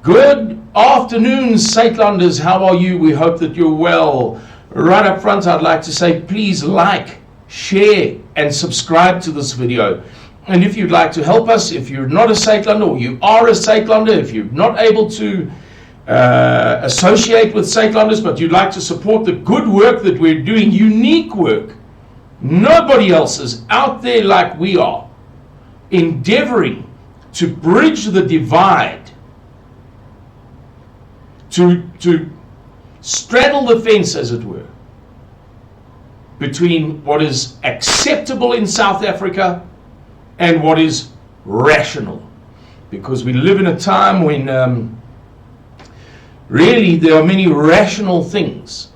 Good afternoon, Suidlanders. How are you? We hope that you're well. Right up front, I'd like to say please like, share, and subscribe to this video. And if you'd like to help us, if you're not a Suidlander or you are a Suidlander, if you're not able to associate with Suidlanders, but you'd like to support the good work that we're doing, unique work, nobody else is out there like we are, endeavoring to bridge the divide, to straddle the fence, as it were, between what is acceptable in South Africa and what is rational. Because we live in a time when really there are many rational things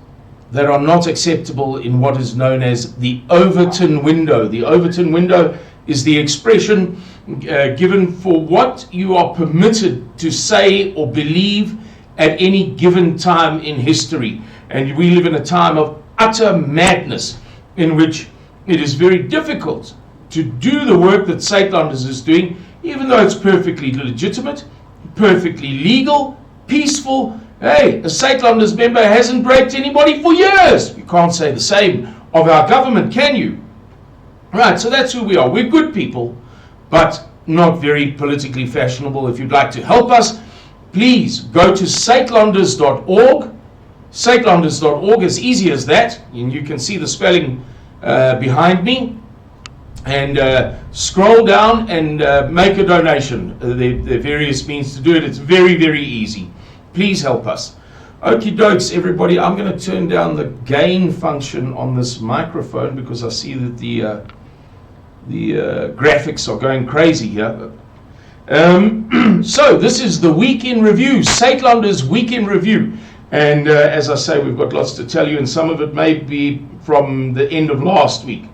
that are not acceptable in what is known as the Overton window. The Overton window is the expression given for what you are permitted to say or believe at any given time in history. And we live in a time of utter madness in which it is very difficult to do the work that Suidlanders is doing, even though it's perfectly legitimate, perfectly legal, peaceful. Hey, a Suidlanders member hasn't raped anybody for years. You can't say the same of our government, can you? Right, so that's who we are. We're good people, but not very politically fashionable. If you'd like to help us, please go to Suidlanders.org. Suidlanders.org, as easy as that. And you can see the spelling behind me. And scroll down and make a donation. There are various means to do it. It's very, very easy. Please help us. Okie dokes, everybody. I'm going to turn down the gain function on this microphone because I see that the graphics are going crazy here. So this is the week in review, Suidlanders week in review. And as I say, we've got lots to tell you, and some of it may be from the end of last week.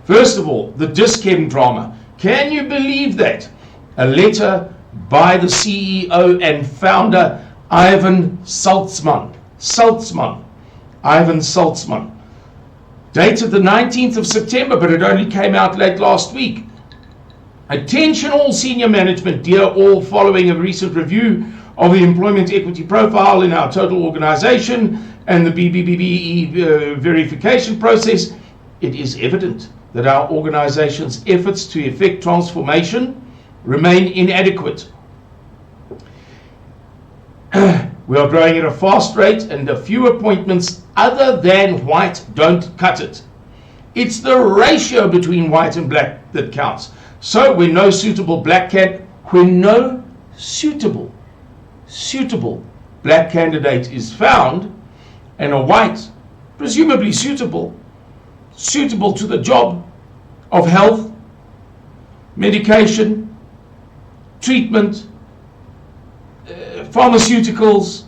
First of all, the Dis-Chem drama. Can you believe that? A letter by the CEO and founder, Ivan Saltzman. Ivan Saltzman. Dated the 19th of September, but it only came out late last week. Attention all senior management, dear all, following a recent review of the employment equity profile in our total organization and the BBBE verification process, it is evident that our organization's efforts to effect transformation remain inadequate. We are growing at a fast rate, and a few appointments other than white don't cut it. It's the ratio between white and black that counts. So when no suitable black suitable black candidate is found, and a white, presumably suitable to the job of health, medication, treatment, pharmaceuticals,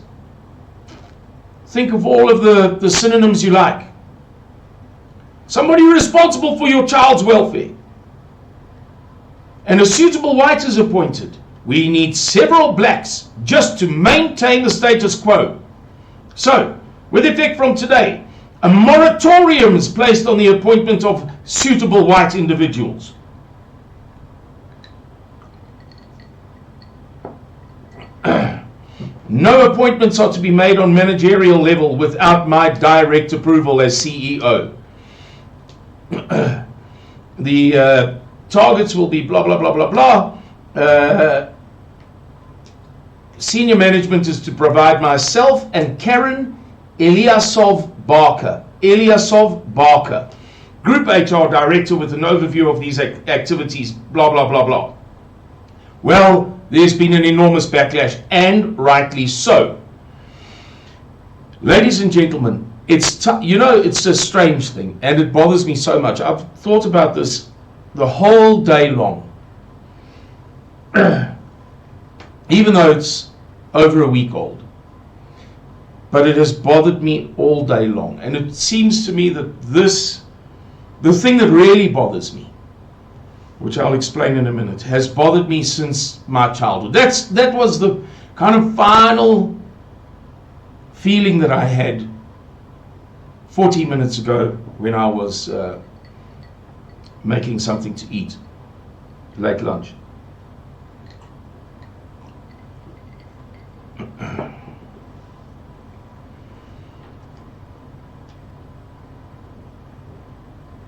think of all of the synonyms you like. Somebody responsible for your child's welfare. And a suitable white is appointed. We need several blacks just to maintain the status quo. So, with effect from today, a moratorium is placed on the appointment of suitable white individuals. No appointments are to be made on managerial level without my direct approval as CEO. The targets will be blah, blah, blah, blah, blah. Senior management is to provide myself and Karen Eliasov Barker, Group HR Director, with an overview of these activities, blah, blah, blah, blah. Well, there's been an enormous backlash, and rightly so. Ladies and gentlemen, it's a strange thing, and it bothers me so much. I've thought about this the whole day long. Even though it's over a week old. But it has bothered me all day long. And it seems to me that the thing that really bothers me, which I'll explain in a minute, has bothered me since my childhood. That was the kind of final feeling that I had 40 minutes ago when I was making something to eat, late lunch.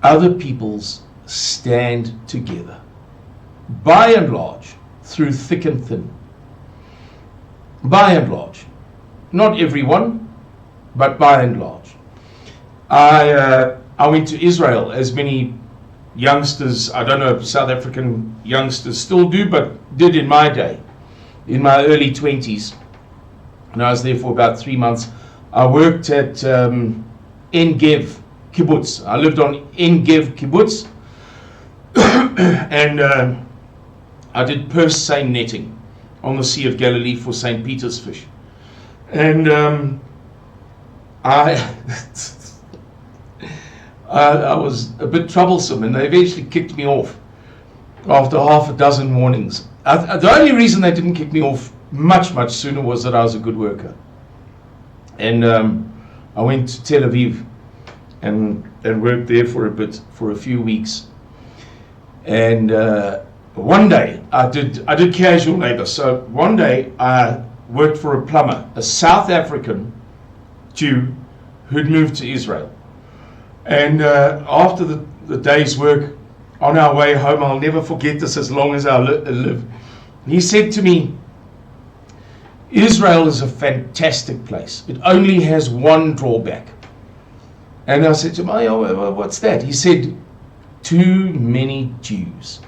other peoples stand together, by and large, through thick and thin. By and large. Not everyone, but by and large. I went to Israel, as many youngsters, I don't know if South African youngsters still do, but did in my day, in my early 20s. And I was there for about 3 months. I worked at En-Gev Kibbutz. I lived on En-Gev Kibbutz. And I did purse seine netting on the Sea of Galilee for St. Peter's fish. And I was a bit troublesome, and they eventually kicked me off after half a dozen warnings. The only reason they didn't kick me off much sooner was that I was a good worker. And I went to Tel Aviv and worked there for a few weeks. And one day I did casual labor. So one day I worked for a plumber, a South African Jew who'd moved to Israel. And after the day's work, on our way home, I'll never forget this as long as I live. He said to me, Israel is a fantastic place. It only has one drawback. And I said to him, oh, what's that? He said, too many Jews.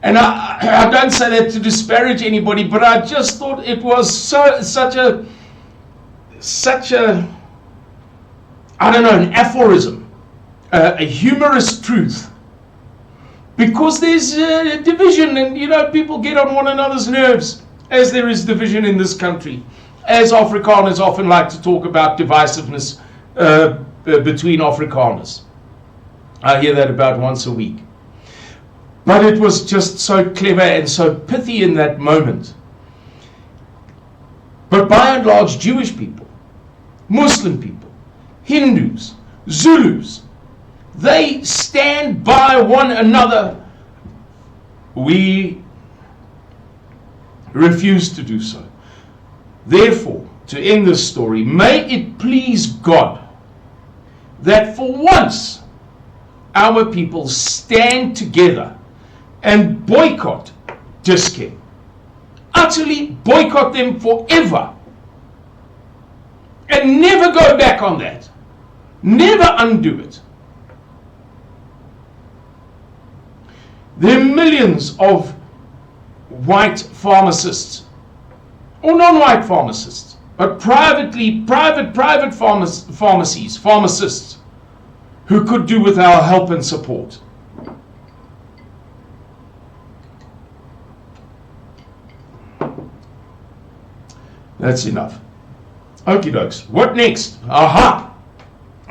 And I don't say that to disparage anybody, but I just thought it was such a I don't know, an aphorism, a humorous truth. Because there's division, and people get on one another's nerves, as there is division in this country. As Afrikaners often like to talk about divisiveness between Afrikaners. I hear that about once a week. But it was just so clever and so pithy in that moment. But by and large, Jewish people, Muslim people, Hindus, Zulus, they stand by one another. We refuse to do so. Therefore, to end this story, may it please God that for once our people stand together and boycott Diskem. Utterly boycott them forever. And never go back on that. Never undo it. There are millions of white pharmacists, or non-white pharmacists, but private pharmacies, pharmacists, who could do with our help and support. That's enough. Okie dokes. What next? Aha!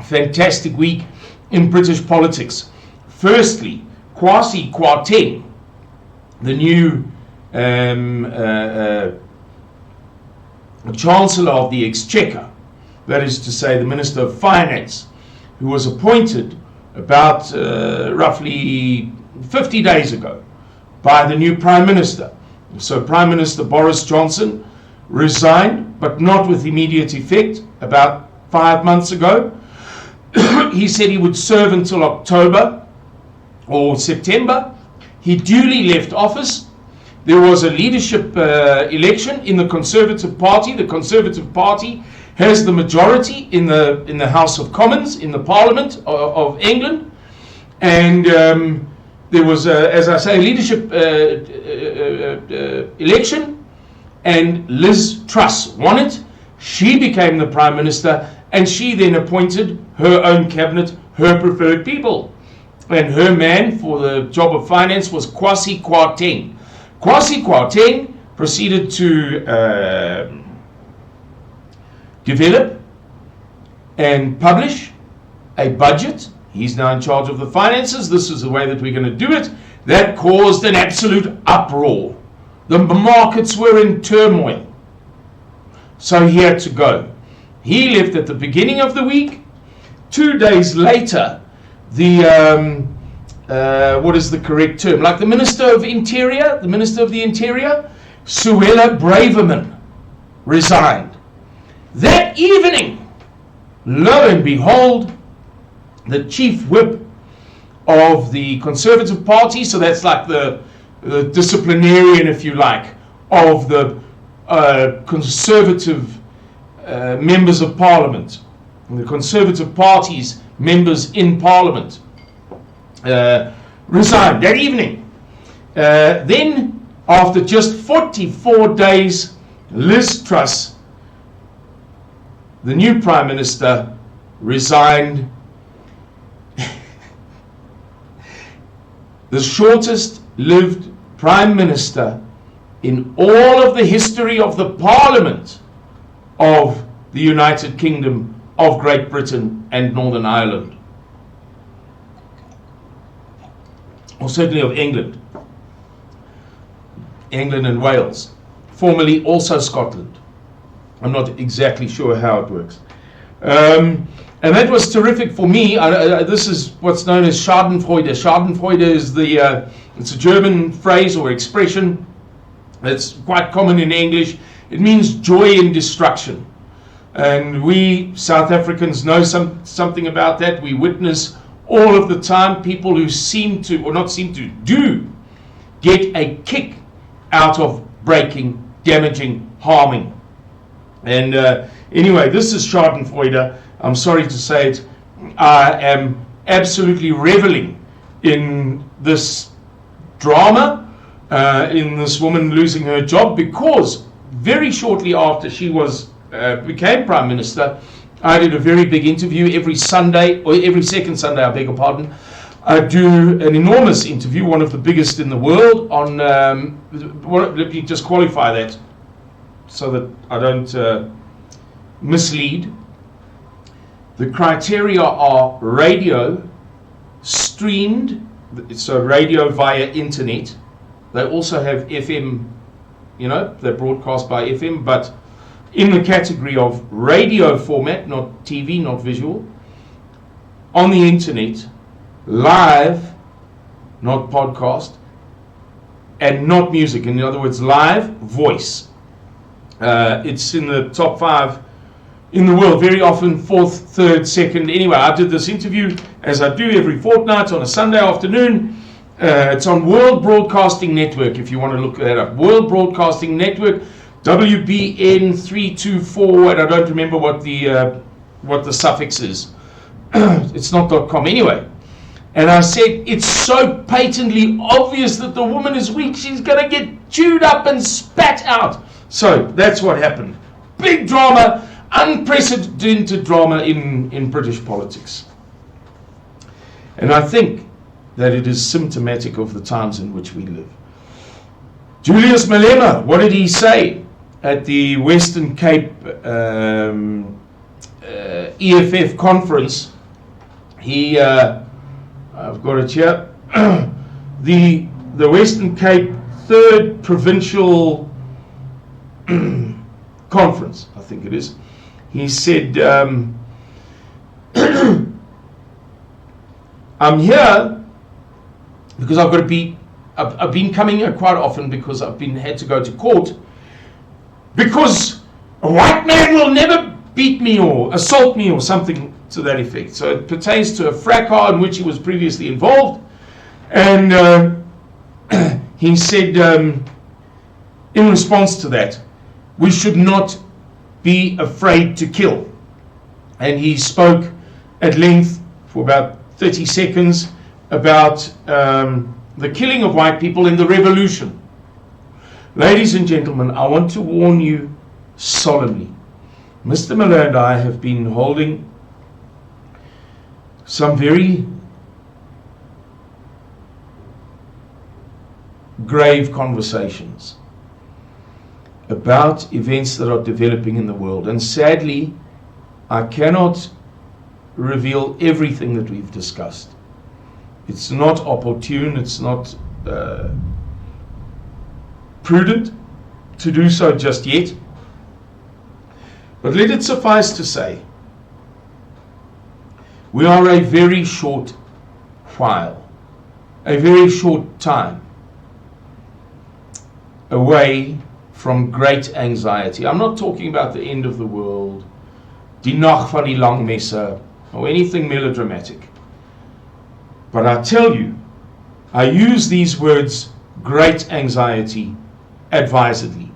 Fantastic week in British politics. Firstly, Kwasi Kwarteng, the new Chancellor of the Exchequer, that is to say the Minister of Finance, who was appointed about roughly 50 days ago by the new Prime Minister. So Prime Minister Boris Johnson resigned, but not with immediate effect, about 5 months ago. He said he would serve until October or September. He duly left office. There was a leadership election in the Conservative Party. The Conservative Party has the majority in the House of Commons, in the Parliament of England. And there was, as I say, a leadership election. And Liz Truss won it. She became the Prime Minister, and she then appointed her own cabinet, her preferred people. And her man for the job of finance was Kwasi Kwarteng. Kwasi Kwarteng proceeded to develop and publish a budget. He's now in charge of the finances. This is the way that we're going to do it. That caused an absolute uproar. The markets were in turmoil. So he had to go. He left at the beginning of the week. 2 days later, the what is the correct term? Like the Minister of the Interior, Suella Braverman, resigned. That evening, lo and behold, the chief whip of the Conservative Party, so that's like the disciplinarian, if you like, of the Conservative members of Parliament, the Conservative Party's members in Parliament, resigned that evening. Then, after just 44 days, Liz Truss, the new Prime Minister, resigned. The shortest lived Prime Minister in all of the history of the Parliament of the United Kingdom of Great Britain and Northern Ireland, or certainly of England and Wales, formerly also Scotland. I'm not exactly sure how it works. And that was terrific for me. This is what's known as Schadenfreude. Schadenfreude is it's a German phrase or expression. It's quite common in English. It means joy in destruction. And we South Africans know something about that. We witness all of the time people who seem to, or not seem to, do get a kick out of breaking, damaging, harming. And anyway, this is Schadenfreude. I'm sorry to say it. I am absolutely reveling in this drama, in this woman losing her job, because very shortly after she became Prime Minister, I did a very big interview every Sunday, or every second Sunday, I beg your pardon. I do an enormous interview, one of the biggest in the world, on, let me just qualify that so that I don't mislead. The criteria are radio, streamed, so radio via internet. They also have FM, they broadcast by FM, but in the category of radio format, not TV, not visual, on the internet, live, not podcast, and not music. In other words, live, voice. It's in the top 5 in the world, very often 4th, 3rd, 2nd. Anyway, I did this interview, as I do every fortnight, on a Sunday afternoon. It's on World Broadcasting Network, if you want to look that up. World Broadcasting Network, WBN 324, and I don't remember what the suffix is. It's not .com anyway. And I said, it's so patently obvious that the woman is weak, she's going to get chewed up and spat out. So that's what happened. Big drama, unprecedented drama in British politics. And I think that it is symptomatic of the times in which we live. Julius Malema, what did he say at the Western Cape EFF conference? He, I've got it here, the Western Cape 3rd Provincial Conference, I think it is. He said, I'm here because I've been coming here quite often because I've had to go to court, because a white man will never beat me or assault me or something to that effect. So it pertains to a fracas in which he was previously involved. And he said, in response to that, we should not be afraid to kill. And he spoke at length for about 30 seconds about the killing of white people in the revolution. Ladies and gentlemen, I want to warn you solemnly. Mr. Miller and I have been holding some very grave conversations about events that are developing in the world. And sadly, I cannot reveal everything that we've discussed. It's not opportune, it's not prudent to do so just yet. But let it suffice to say, we are a very short while, a very short time away from great anxiety. I'm not talking about the end of the world, die nacht van die lang messe, or anything melodramatic. But I tell you, I use these words, great anxiety, advisedly,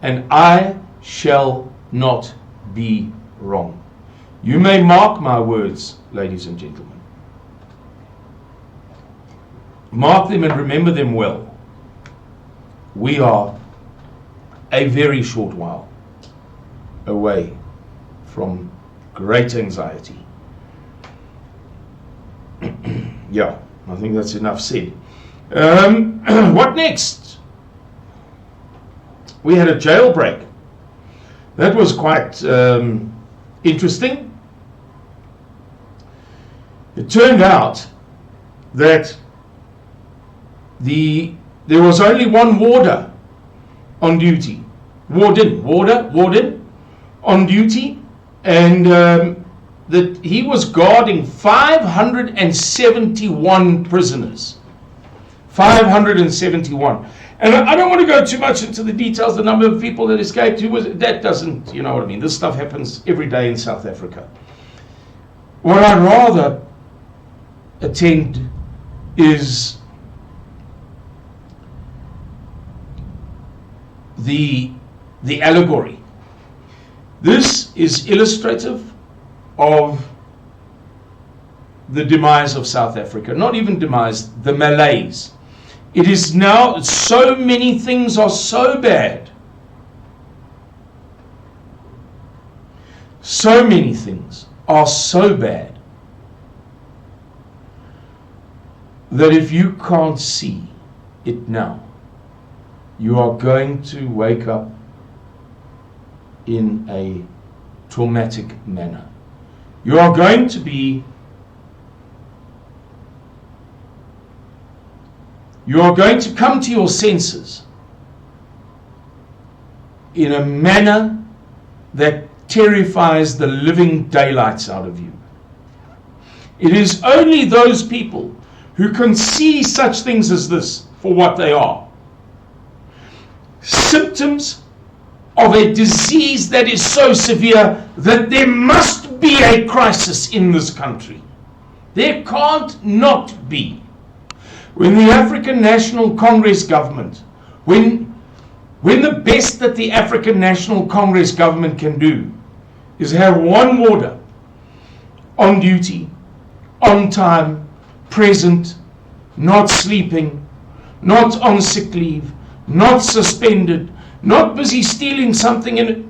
and I shall not be wrong. You may mark my words, ladies and gentlemen. Mark them and remember them well. We are a very short while away from great anxiety. Yeah, I think that's enough said. What next? We had a jailbreak. That was quite interesting. It turned out that there was only one warder on duty. Warden on duty, and that he was guarding 571 prisoners. 571. And I don't want to go too much into the details, the number of people that escaped, that doesn't, you know what I mean. This stuff happens every day in South Africa. What I'd rather attend is the allegory. This is illustrative of the demise of South Africa. Not even demise, the malaise. It is now, so many things are so bad. So many things are so bad that if you can't see it now, you are going to wake up in a traumatic manner. You are going to come to your senses in a manner that terrifies the living daylights out of you. It is only those people who can see such things as this for what they are. Symptoms of a disease that is so severe that there must be a crisis in this country. There can't not be. When the African National Congress government, when the best that the African National Congress government can do is have one warder on duty, on time, present, not sleeping, not on sick leave, not suspended, not busy stealing something in it.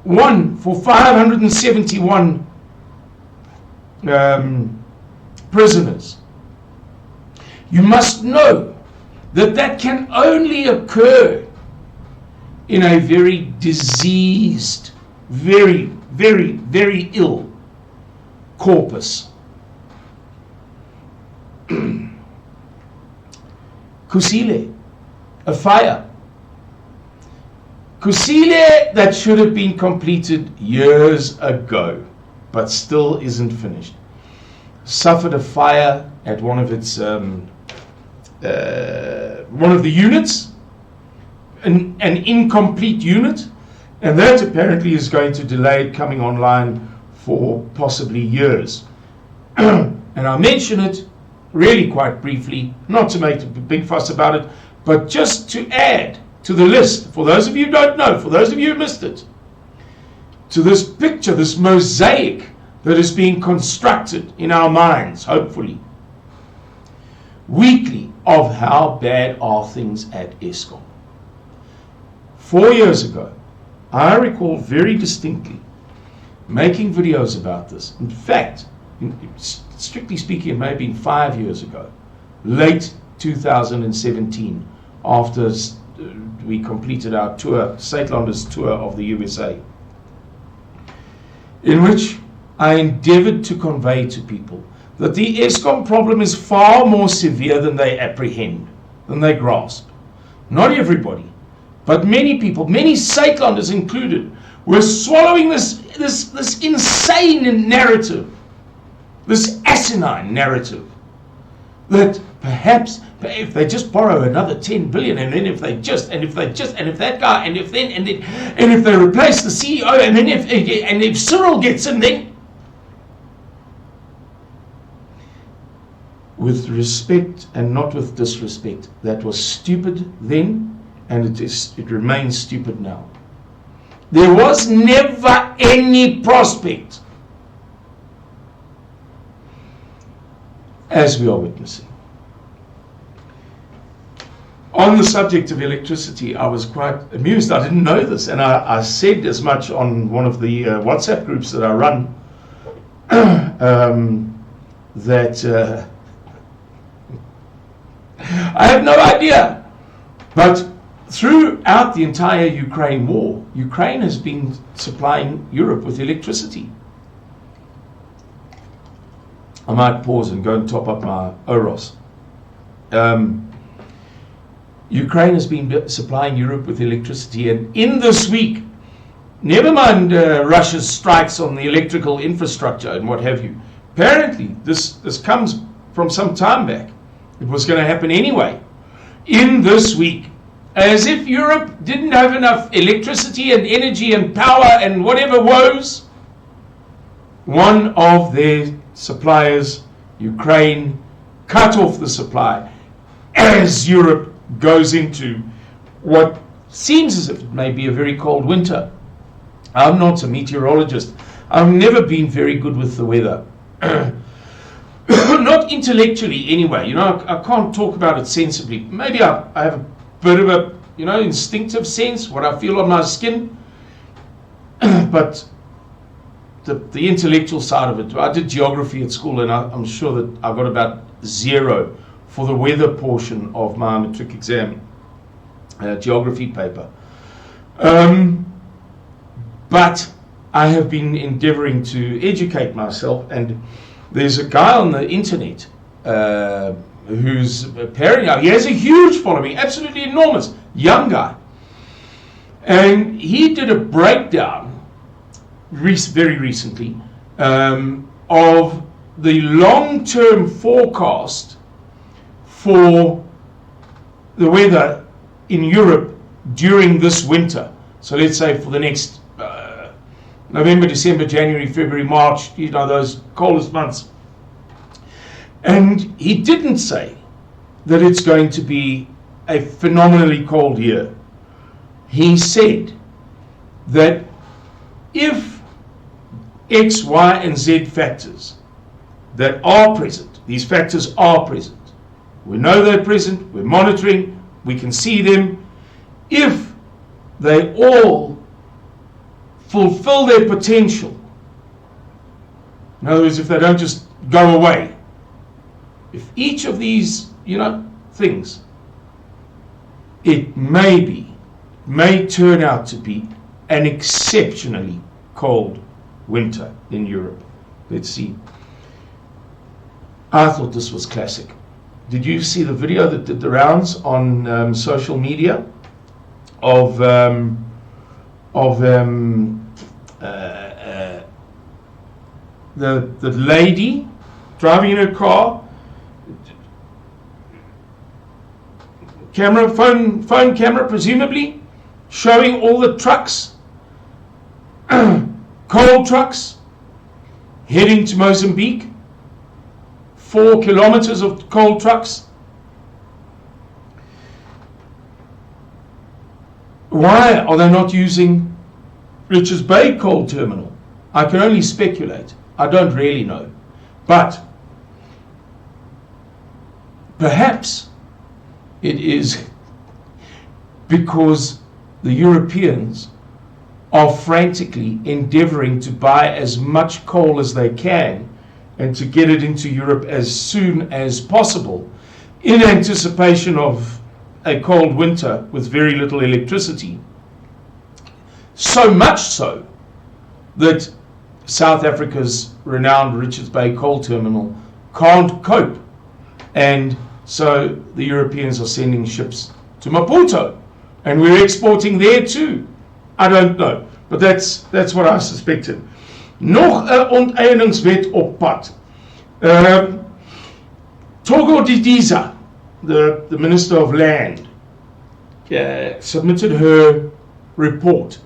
One for 571 prisoners. You must know that that can only occur in a very diseased, very, very, very ill corpus. Kusile, a fire. Kusile that should have been completed years ago, but still isn't finished. Suffered a fire at one of its one of the units, an incomplete unit, and that apparently is going to delay it coming online for possibly years. And I mention it really quite briefly, not to make a big fuss about it, but just to add to the list, for those of you who don't know, for those of you who missed it, to this picture, this mosaic that is being constructed in our minds, hopefully, weekly, of how bad are things at Eskom. 4 years ago, I recall very distinctly making videos about this. In fact, strictly speaking, it may have been 5 years ago, late 2017, after we completed our tour, Suidlanders tour of the USA, in which I endeavored to convey to people that the Eskom problem is far more severe than they apprehend, than they grasp. Not everybody, but many people, many Suidlanders included, were swallowing this insane narrative, this asinine narrative, that perhaps if they just borrow another 10 billion, and then if that guy, and if they replace the CEO, and then if Cyril gets in, then with respect and not with disrespect. That was stupid then, and it remains stupid now. There was never any prospect, as we are witnessing. On the subject of electricity, I was quite amused. I didn't know this, and I said as much on one of the WhatsApp groups that I run, that I have no idea. But throughout the entire Ukraine war, Ukraine has been supplying Europe with electricity. I might pause and go and top up my Oros. Ukraine has been supplying Europe with electricity, and in this week, never mind Russia's strikes on the electrical infrastructure and what have you. Apparently, this comes from some time back. It was going to happen anyway. In this week, as if Europe didn't have enough electricity and energy and power and whatever woes, one of their suppliers, Ukraine, cut off the supply as Europe goes into what seems as if it may be a very cold winter. I'm not a meteorologist. I've never been very good with the weather. Not intellectually anyway. You know, I can't talk about it sensibly. Maybe I have a bit of a, instinctive sense, what I feel on my skin. But the intellectual side of it, I did geography at school, and I'm sure that I got about 0 for the weather portion of my matric exam geography paper. But I have been endeavoring to educate myself, and there's a guy on the internet who's apparently, he has a huge following, absolutely enormous, young guy. And he did a breakdown very recently of the long-term forecast for the weather in Europe during this winter. So let's say for the next November, December, January, February, March, those coldest months. And he didn't say that it's going to be a phenomenally cold year. He said that if X, Y, and Z factors that are present, these factors are present, we know they're present, we're monitoring, we can see them, if they all fulfill their potential, in other words, if they don't just go away, if each of these, things, it may turn out to be an exceptionally cold winter in Europe. Let's see. I thought this was classic. Did you see the video that did the rounds on social media of the lady driving in her car, phone camera presumably, showing all the trucks, coal trucks, heading to Mozambique, 4 kilometers of coal trucks. Why are they not using Richards Bay coal terminal? I can only speculate. I don't really know. But perhaps it is because the Europeans are frantically endeavoring to buy as much coal as they can and to get it into Europe as soon as possible in anticipation of a cold winter with very little electricity. So much so that South Africa's renowned Richards Bay coal terminal can't cope, and so the Europeans are sending ships to Maputo, and we're exporting there too. I don't know, but that's what I suspected. Nog 'n onteieningswet op pad. Togo Didiza, the Minister of Land, submitted her report,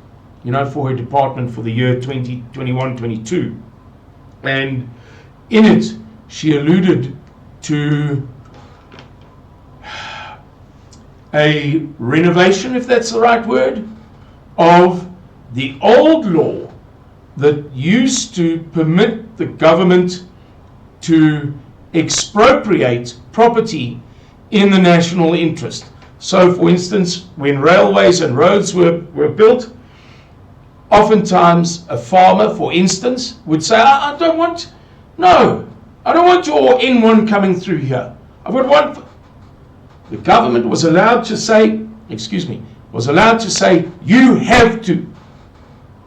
for her department for the year 2021-22. And in it, she alluded to a renovation, if that's the right word, of the old law that used to permit the government to expropriate property in the national interest. So, for instance, when railways and roads were built, oftentimes a farmer, for instance, would say, I don't want your N1 coming through here. I would want... The government was allowed to say, you have to.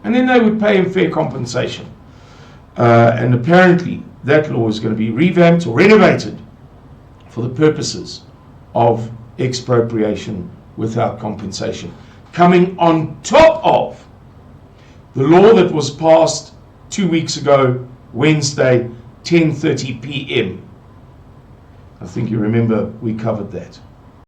And then they would pay him fair compensation. And apparently that law is going to be revamped or renovated for the purposes of expropriation without compensation, coming on top of the law that was passed 2 weeks ago, Wednesday, 10:30 p.m. I think you remember we covered that.